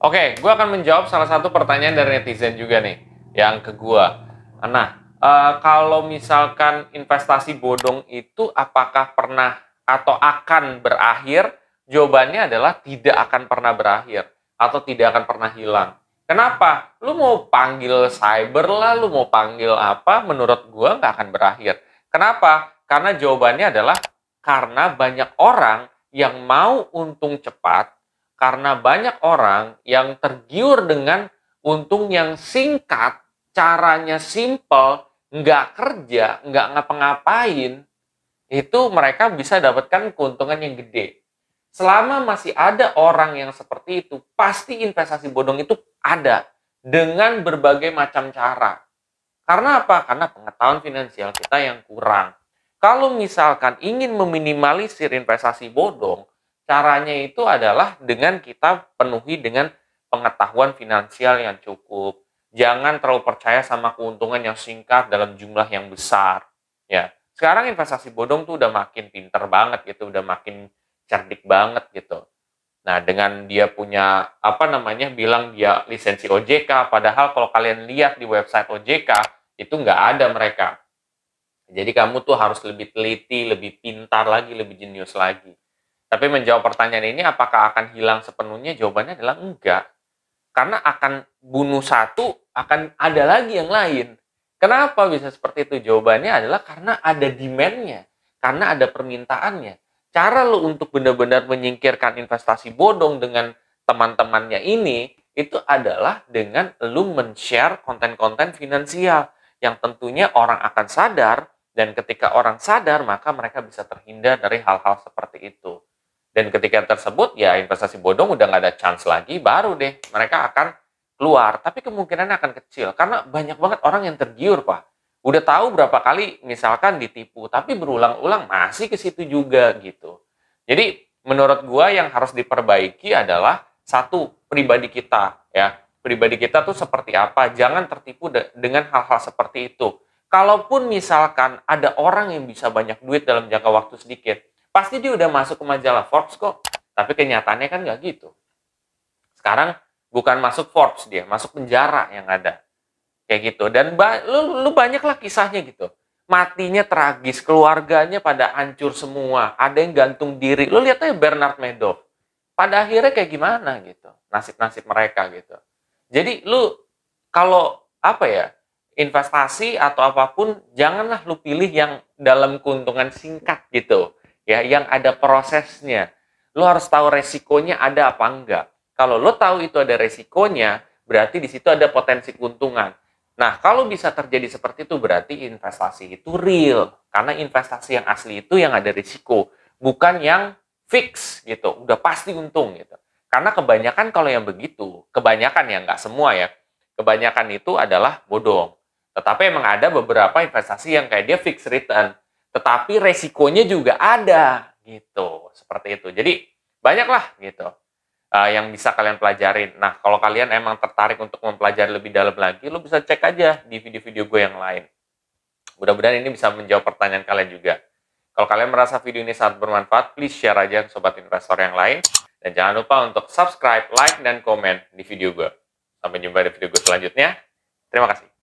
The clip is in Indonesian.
Oke, gue akan menjawab salah satu pertanyaan dari netizen juga nih, yang ke gue. Nah, kalau misalkan investasi bodong itu apakah pernah atau akan berakhir? Jawabannya adalah tidak akan pernah berakhir atau tidak akan pernah hilang. Kenapa? Lu mau panggil cyber lah, lu mau panggil apa, menurut gue nggak akan berakhir. Kenapa? Karena jawabannya adalah karena banyak orang yang mau untung cepat, karena banyak orang yang tergiur dengan untung yang singkat, caranya simple, nggak kerja, nggak ngapa-ngapain, itu mereka bisa dapatkan keuntungan yang gede. Selama masih ada orang yang seperti itu, pasti investasi bodong itu ada dengan berbagai macam cara. Karena apa? Karena pengetahuan finansial kita yang kurang. Kalau misalkan ingin meminimalisir investasi bodong, caranya itu adalah dengan kita penuhi dengan pengetahuan finansial yang cukup. Jangan terlalu percaya sama keuntungan yang singkat dalam jumlah yang besar. Ya, sekarang investasi bodong tuh udah makin pinter banget gitu, udah makin cerdik banget gitu. Nah, dengan dia punya apa namanya, bilang dia lisensi OJK, padahal kalau kalian lihat di website OJK itu nggak ada mereka. Jadi kamu tuh harus lebih teliti, lebih pintar lagi, lebih jenius lagi. Tapi menjawab pertanyaan ini apakah akan hilang sepenuhnya? Jawabannya adalah enggak. Karena akan bunuh satu, akan ada lagi yang lain. Kenapa bisa seperti itu? Jawabannya adalah karena ada demand-nya. Karena ada permintaannya. Cara lo untuk benar-benar menyingkirkan investasi bodong dengan teman-temannya ini, itu adalah dengan lo men-share konten-konten finansial. Yang tentunya orang akan sadar, dan ketika orang sadar, maka mereka bisa terhindar dari hal-hal seperti itu. Dan ketika tersebut, ya investasi bodong udah nggak ada chance lagi, baru deh mereka akan keluar. Tapi kemungkinannya akan kecil, karena banyak banget orang yang tergiur, Pak. Udah tahu berapa kali misalkan ditipu, tapi berulang-ulang masih ke situ juga gitu. Jadi menurut gua yang harus diperbaiki adalah satu, pribadi kita ya. Pribadi kita tuh seperti apa, jangan tertipu dengan hal-hal seperti itu. Kalaupun misalkan ada orang yang bisa banyak duit dalam jangka waktu sedikit, pasti dia udah masuk ke majalah Forbes kok. Tapi kenyataannya kan nggak gitu. Sekarang bukan masuk Forbes dia, masuk penjara yang ada. Kayak gitu. Dan lu banyak lah kisahnya gitu. Matinya tragis, keluarganya pada hancur semua. Ada yang gantung diri. Lu lihat aja Bernard Madoff. Pada akhirnya kayak gimana gitu. Nasib-nasib mereka gitu. Jadi lu kalau apa ya, investasi atau apapun, janganlah lu pilih yang dalam keuntungan singkat gitu. Ya, yang ada prosesnya. Lu harus tahu resikonya ada apa enggak. Kalau lu tahu itu ada resikonya, berarti di situ ada potensi keuntungan. Nah, kalau bisa terjadi seperti itu, berarti investasi itu real. Karena investasi yang asli itu yang ada risiko. Bukan yang fix gitu. Udah pasti untung gitu. Karena kebanyakan kalau yang begitu, kebanyakan ya, nggak semua ya, kebanyakan itu adalah bodong. Tetapi emang ada beberapa investasi yang kayak dia fixed return. Tetapi resikonya juga ada gitu. Seperti itu. Jadi, banyaklah gitu yang bisa kalian pelajarin. Nah, kalau kalian emang tertarik untuk mempelajari lebih dalam lagi, lo bisa cek aja di video-video gue yang lain. Mudah-mudahan ini bisa menjawab pertanyaan kalian juga. Kalau kalian merasa video ini sangat bermanfaat, please share aja ke sobat investor yang lain. Dan jangan lupa untuk subscribe, like, dan komen di video gue. Sampai jumpa di video gue selanjutnya. Terima kasih.